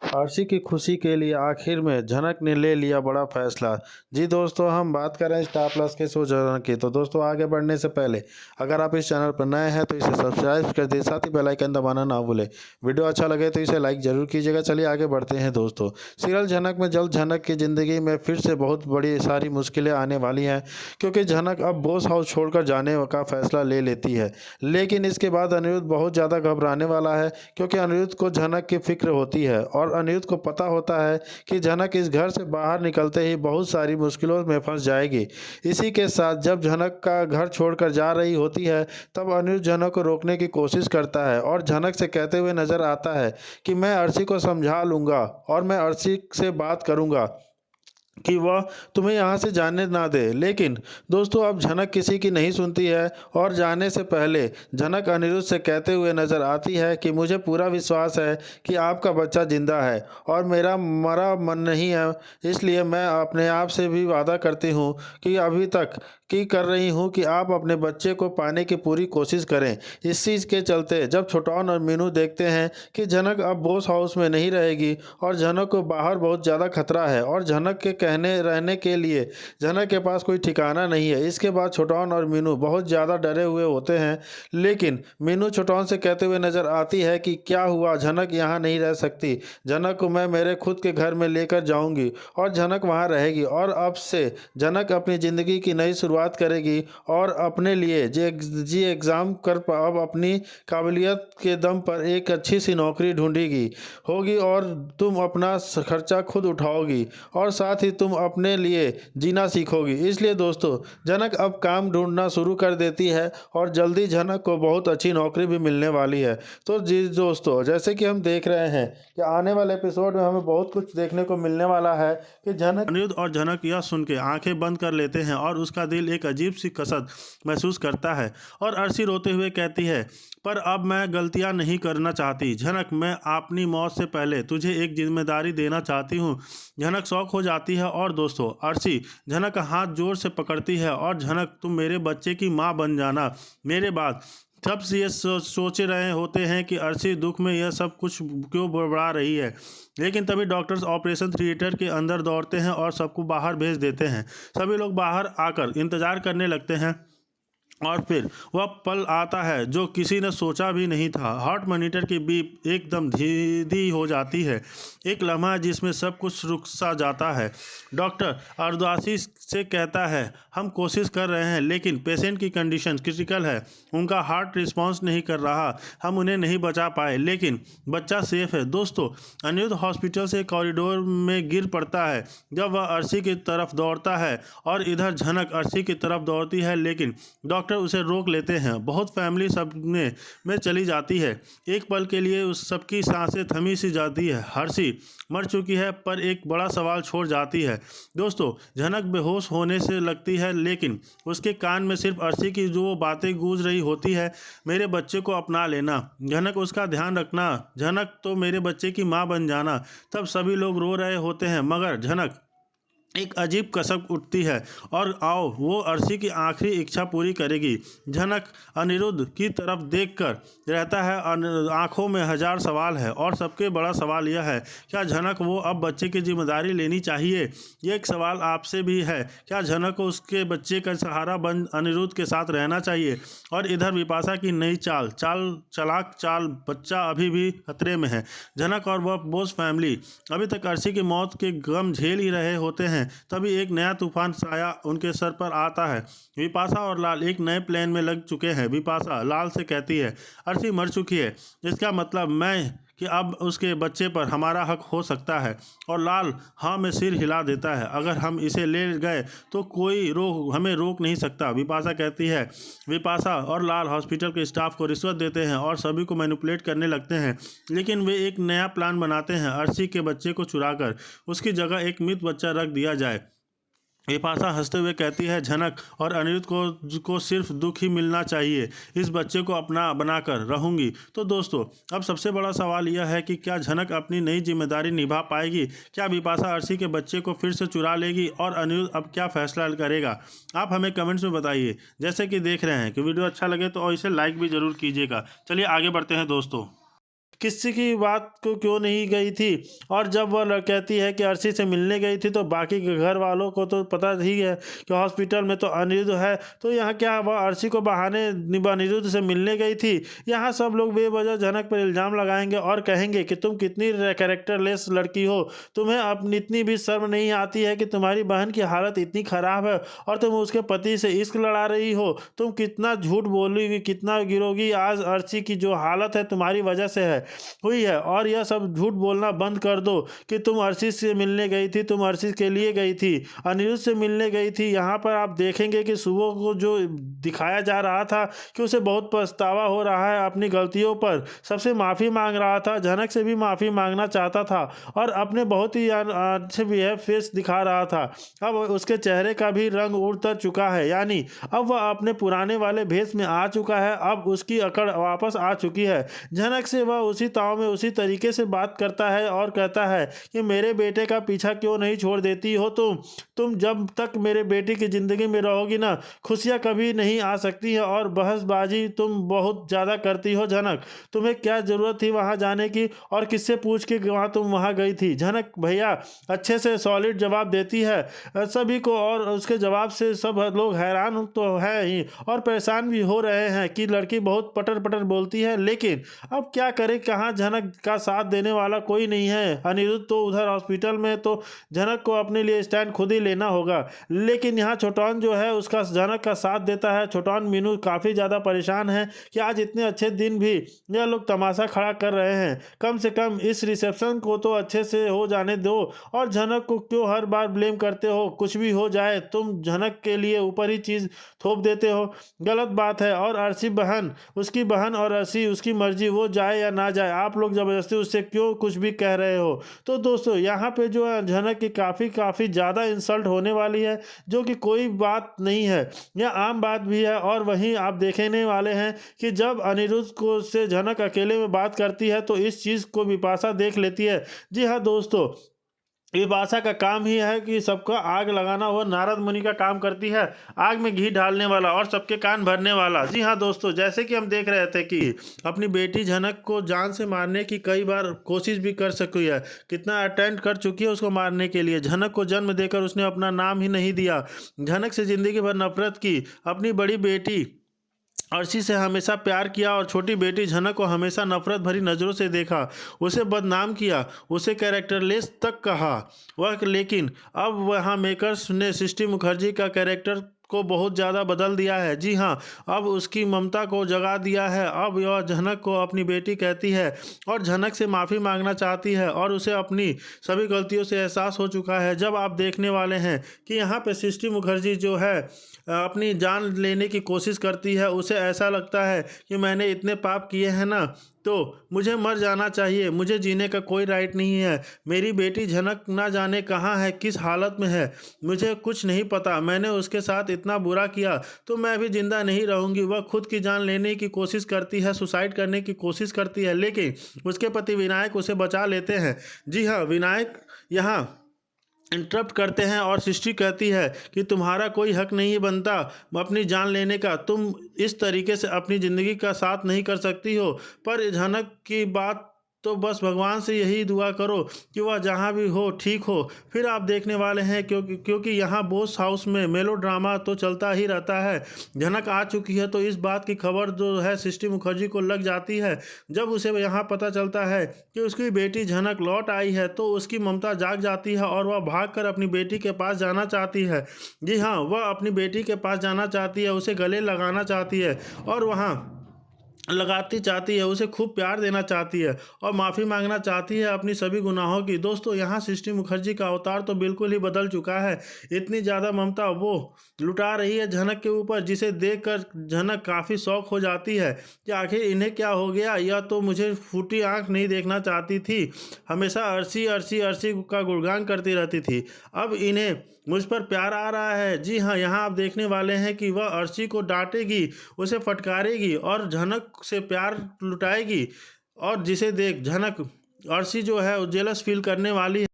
RC की खुशी के लिए आखिर में झनक ने ले लिया बड़ा फैसला। जी दोस्तों, हम बात कर रहे हैं स्टार प्लस के शो झनक की। तो दोस्तों, आगे बढ़ने से पहले अगर आप इस चैनल पर नए हैं तो इसे सब्सक्राइब कर दें, साथ ही बेल आइकन दबाना ना भूलें। वीडियो अच्छा लगे तो इसे लाइक जरूर कीजिएगा। चलिए आगे बढ़ते हैं दोस्तों। सीरियल झनक में जल्द झनक की ज़िंदगी में फिर से बहुत बड़ी सारी मुश्किलें आने वाली हैं, क्योंकि झनक अब बॉस हाउस छोड़कर जाने का फैसला ले लेती है। लेकिन इसके बाद अनिरुद्ध बहुत ज़्यादा घबराने वाला है, क्योंकि अनिरुद्ध को झनक की फिक्र होती है और अनिरुद्ध को पता होता है कि झनक इस घर से बाहर निकलते ही बहुत सारी मुश्किलों में फंस जाएगी। इसी के साथ जब झनक का घर छोड़कर जा रही होती है, तब अनिरुद्ध झनक को रोकने की कोशिश करता है और झनक से कहते हुए नजर आता है कि मैं अर्शी को समझा लूँगा और मैं अर्शी से बात करूँगा कि वह तुम्हें यहाँ से जाने ना दे। लेकिन दोस्तों, अब झनक किसी की नहीं सुनती है और जाने से पहले झनक अनिरुद्ध से कहते हुए नजर आती है कि मुझे पूरा विश्वास है कि आपका बच्चा जिंदा है और मेरा मरा मन नहीं है। इसलिए मैं अपने आप से भी वादा करती हूँ कि अभी तक की कर रही हूँ कि आप अपने बच्चे को पाने की पूरी कोशिश करें। इस चीज़ के चलते जब छोटौन और मीनू देखते हैं कि झनक अब बॉस हाउस में नहीं रहेगी और झनक को बाहर बहुत ज़्यादा खतरा है और झनक के कहने रहने के लिए झनक के पास कोई ठिकाना नहीं है, इसके बाद छोटौन और मीनू बहुत ज़्यादा डरे हुए होते हैं। लेकिन मीनू छोटौन से कहते हुए नजर आती है कि क्या हुआ, झनक यहाँ नहीं रह सकती। झनक को मैं मेरे खुद के घर में लेकर जाऊंगी और झनक वहाँ रहेगी और अब से झनक अपनी ज़िंदगी की नई शुरुआत करेगी और अपने लिए जी एग्ज़ाम कर अब अपनी काबिलियत के दम पर एक अच्छी सी नौकरी ढूंढेगी होगी और तुम अपना खर्चा खुद उठाओगी और साथ ही तुम अपने लिए जीना सीखोगी। इसलिए दोस्तों, झनक अब काम ढूंढना शुरू कर देती है और जल्दी झनक को बहुत अच्छी नौकरी भी मिलने वाली है। तो जी दोस्तों, जैसे कि हम देख रहे हैं कि आने वाले एपिसोड में हमें बहुत कुछ देखने को मिलने वाला है कि झनक अनिरुद्ध और झनक यह सुन के आंखें बंद कर लेते हैं और उसका दिल एक अजीब सी कसक महसूस करता है और अर्शी रोते हुए कहती है, पर अब मैं गलतियां नहीं करना चाहती झनक, मैं अपनी मौत से पहले तुझे एक जिम्मेदारी देना चाहती हूँ। झनक शौक हो जाती है और दोस्तों, अर्शी झनक का हाथ जोर से पकड़ती है और झनक, तुम मेरे बच्चे की माँ बन जाना मेरे बाद। तब से ये सोचे रहे होते हैं कि अर्शी दुख में यह सब कुछ क्यों बड़बड़ा रही है। लेकिन तभी डॉक्टर्स ऑपरेशन थिएटर के अंदर दौड़ते हैं और सबको बाहर भेज देते हैं। सभी लोग बाहर आकर इंतजार करने लगते हैं और फिर वह पल आता है जो किसी ने सोचा भी नहीं था। हार्ट मॉनिटर की बीप एकदम धीमी हो जाती है। एक लम्हा जिसमें सब कुछ रुक सा जाता है। डॉक्टर अर्दासी से कहता है, हम कोशिश कर रहे हैं लेकिन पेशेंट की कंडीशन क्रिटिकल है, उनका हार्ट रिस्पॉन्स नहीं कर रहा, हम उन्हें नहीं बचा पाए, लेकिन बच्चा सेफ है। दोस्तों, अनिरुद्ध हॉस्पिटल से कॉरिडोर में गिर पड़ता है जब वह अर्शी की तरफ दौड़ता है और इधर झनक अर्शी की तरफ दौड़ती है, लेकिन डॉक्टर उसे रोक लेते हैं। बहुत फैमिली सपने में चली जाती है। एक पल के लिए उस सबकी सांसें थमी सी जाती है। अर्शी मर चुकी है, पर एक बड़ा सवाल छोड़ जाती है। दोस्तों, झनक बेहोश होने से लगती है, लेकिन उसके कान में सिर्फ अर्शी की जो बातें गूंज रही होती है, मेरे बच्चे को अपना लेना झनक, उसका ध्यान रखना झनक, तो मेरे बच्चे की माँ बन जाना। तब सभी लोग रो रहे होते हैं, मगर झनक एक अजीब कसक उठती है और आओ वो अर्शी की आखिरी इच्छा पूरी करेगी। झनक अनिरुद्ध की तरफ देखकर रहता है, आंखों में हजार सवाल है और सबके बड़ा सवाल यह है, क्या झनक वो अब बच्चे की जिम्मेदारी लेनी चाहिए। ये एक सवाल आपसे भी है, क्या झनक को उसके बच्चे का सहारा बन अनिरुद्ध के साथ रहना चाहिए। और इधर विपाशा की नई चलाक चाल, बच्चा अभी भी खतरे में है। झनक और वह बोस फैमिली अभी तक अर्शी की मौत के गम झेल ही रहे होते हैं। तभी एक नया तूफान साया उनके सर पर आता है। विपाशा और लाल एक नए प्लान में लग चुके हैं। विपाशा लाल से कहती है, अर्शी मर चुकी है, इसका मतलब मैं कि अब उसके बच्चे पर हमारा हक हो सकता है। और लाल हाँ में सिर हिला देता है, अगर हम इसे ले गए तो कोई हमें रोक नहीं सकता। विपाशा कहती है। विपाशा और लाल हॉस्पिटल के स्टाफ को रिश्वत देते हैं और सभी को मैनिपुलेट करने लगते हैं, लेकिन वे एक नया प्लान बनाते हैं। अर्शी के बच्चे को चुराकर उसकी जगह एक मृत बच्चा रख दिया जाए। विपाशा हंसते हुए कहती है, झनक और अनिरुद्ध को सिर्फ दुख ही मिलना चाहिए, इस बच्चे को अपना बनाकर रहूंगी। तो दोस्तों, अब सबसे बड़ा सवाल यह है कि क्या झनक अपनी नई जिम्मेदारी निभा पाएगी। क्या विपाशा अर्शी के बच्चे को फिर से चुरा लेगी और अनिरुद्ध अब क्या फैसला करेगा। आप हमें कमेंट्स में बताइए। जैसे कि देख रहे हैं कि वीडियो अच्छा लगे तो इसे लाइक भी ज़रूर कीजिएगा। चलिए आगे बढ़ते हैं दोस्तों। किसी की बात को क्यों नहीं गई थी। और जब वह कहती है कि अर्शी से मिलने गई थी तो बाकी के घर वालों को तो पता ही है कि हॉस्पिटल में तो अनिरुद्ध है, तो यहाँ क्या वह अर्शी को बहाने अनिरुद्ध से मिलने गई थी। यहाँ सब लोग बेवजह जनक पर इल्ज़ाम लगाएंगे और कहेंगे कि तुम कितनी कैरेक्टरलेस लड़की हो, तुम्हें अपनी इतनी भी शर्म नहीं आती है कि तुम्हारी बहन की हालत इतनी ख़राब है और तुम उसके पति से इश्क लड़ा रही हो, तुम कितना झूठ बोलोगी, कितना गिरोगी। आज अर्शी की जो हालत है तुम्हारी वजह से हुई है, और यह सब झूठ बोलना बंद कर दो कि तुम अर्शी से मिलने गई थी, तुम अर्शी के लिए गई थी, अनिरुद्ध से मिलने गई थी। यहाँ पर आप देखेंगे कि सुबह को जो दिखाया जा रहा था कि उसे बहुत पछतावा हो रहा है अपनी गलतियों पर, सबसे माफ़ी मांग रहा था, जनक से भी माफ़ी मांगना चाहता था और अपने बहुत ही अच्छे बिहेव फेस दिखा रहा था। अब उसके चेहरे का भी रंग उतर चुका है, यानी अब वह अपने पुराने वाले भेष में आ चुका है, अब उसकी अकड़ वापस आ चुकी है। जनक से वह उसी ताव में उसी तरीके से बात करता है और कहता है कि मेरे बेटे का पीछा क्यों नहीं छोड़ देती हो तुम जब तक मेरे बेटे की ज़िंदगी में रहोगी ना, खुशियाँ कभी नहीं आ सकती है। और बहसबाजी तुम बहुत ज़्यादा करती हो जनक, तुम्हें क्या ज़रूरत थी वहाँ जाने की और किससे पूछ के तुम वहाँ गई थी। जनक भैया अच्छे से सॉलिड जवाब देती है सभी को, और उसके जवाब से सब लोग हैरान तो है ही और परेशान भी हो रहे हैं कि लड़की बहुत पटर पटर बोलती है, लेकिन अब क्या करे, कहाँ जनक का साथ देने वाला कोई नहीं है। अनिरुद्ध तो उधर हॉस्पिटल में, तो जनक को अपने लिए स्टैंड खुद ही लेना होगा। लेकिन यहाँ छोटौन जो है उसका जनक का साथ देता है। छोटौन मीनू काफ़ी ज़्यादा परेशान है कि आज इतने अच्छे दिन भी यह लोग तमाशा खड़ा कर रहे हैं, कम से कम इस रिसेप्शन को तो अच्छे से हो जाने दो, और जनक को क्यों हर बार ब्लेम करते हो, कुछ भी हो जाए तुम जनक के लिए ऊपर ही चीज़ थोप देते हो, गलत बात है। और अर्शी बहन, उसकी बहन और अर्शी उसकी मर्जी, वो जाए या ना जाए, आप लोग ज़बरदस्ती उससे क्यों कुछ भी कह रहे हो। तो दोस्तों यहाँ पे जो है जनक की काफ़ी ज़्यादा इंसल्ट होने वाली है, जो कि कोई बात नहीं है, यह आम बात भी है। और वहीं आप देखने वाले हैं कि जब अनिरुद्ध को से जनक अकेले में बात करती है तो इस चीज़ को बिपाशा देख लेती है। जी हाँ दोस्तों, विपाशा का काम ही है कि सबका आग लगाना, वो नारद मुनि का काम करती है, आग में घी डालने वाला और सबके कान भरने वाला। जी हाँ दोस्तों, जैसे कि हम देख रहे थे कि अपनी बेटी जनक को जान से मारने की कई बार कोशिश भी कर सकी है, कितना अटेम्प्ट कर चुकी है उसको मारने के लिए। जनक को जन्म देकर उसने अपना नाम ही नहीं दिया, जनक से ज़िंदगी भर नफरत की, अपनी बड़ी बेटी अर्शी से हमेशा प्यार किया और छोटी बेटी झनक को हमेशा नफरत भरी नज़रों से देखा, उसे बदनाम किया, उसे कैरेक्टरलेस तक कहा वह। लेकिन अब वहाँ मेकर्स ने सृष्टि मुखर्जी का कैरेक्टर को बहुत ज़्यादा बदल दिया है। जी हाँ, अब उसकी ममता को जगा दिया है। अब यह झनक को अपनी बेटी कहती है और झनक से माफ़ी मांगना चाहती है और उसे अपनी सभी गलतियों से एहसास हो चुका है। जब आप देखने वाले हैं कि यहाँ पे सृष्टि मुखर्जी जो है अपनी जान लेने की कोशिश करती है, उसे ऐसा लगता है कि मैंने इतने पाप किए हैं ना, तो मुझे मर जाना चाहिए, मुझे जीने का कोई राइट नहीं है। मेरी बेटी झनक ना जाने कहाँ है, किस हालत में है, मुझे कुछ नहीं पता। मैंने उसके साथ इतना बुरा किया तो मैं भी जिंदा नहीं रहूँगी। वह खुद की जान लेने की कोशिश करती है, सुसाइड करने की कोशिश करती है, लेकिन उसके पति विनायक उसे बचा लेते हैं। जी हाँ, विनायक यहाँ इंटरप्ट करते हैं और सृष्टि कहती है कि तुम्हारा कोई हक नहीं बनता अपनी जान लेने का, तुम इस तरीके से अपनी ज़िंदगी का साथ नहीं कर सकती हो। पर झनक की बात तो बस भगवान से यही दुआ करो कि वह जहाँ भी हो ठीक हो। फिर आप देखने वाले हैं क्योंकि यहाँ बोस हाउस में मेलोड्रामा तो चलता ही रहता है। झनक आ चुकी है तो इस बात की खबर जो है सृष्टि मुखर्जी को लग जाती है। जब उसे यहाँ पता चलता है कि उसकी बेटी झनक लौट आई है तो उसकी ममता जाग जाती है और वह भागकर अपनी बेटी के पास जाना चाहती है। जी हाँ, वह अपनी बेटी के पास जाना चाहती है, उसे गले लगाना चाहती है और वहाँ लगाती चाहती है, उसे खूब प्यार देना चाहती है और माफ़ी मांगना चाहती है अपनी सभी गुनाहों की। दोस्तों, यहाँ सृष्टि मुखर्जी का अवतार तो बिल्कुल ही बदल चुका है। इतनी ज़्यादा ममता वो लुटा रही है झनक के ऊपर, जिसे देखकर झनक काफ़ी शौक हो जाती है कि आखिर इन्हें क्या हो गया। यह तो मुझे फूटी आँख नहीं देखना चाहती थी, हमेशा अर्शी अर्शी अर्शी का गुणगान करती रहती थी, अब इन्हें मुझ पर प्यार आ रहा है। जी हाँ, यहाँ आप देखने वाले हैं कि वह अर्शी को डांटेगी, उसे फटकारेगी और झनक से प्यार लुटाएगी, और जिसे देख झनक अर्शी जो है जेलस फील करने वाली है।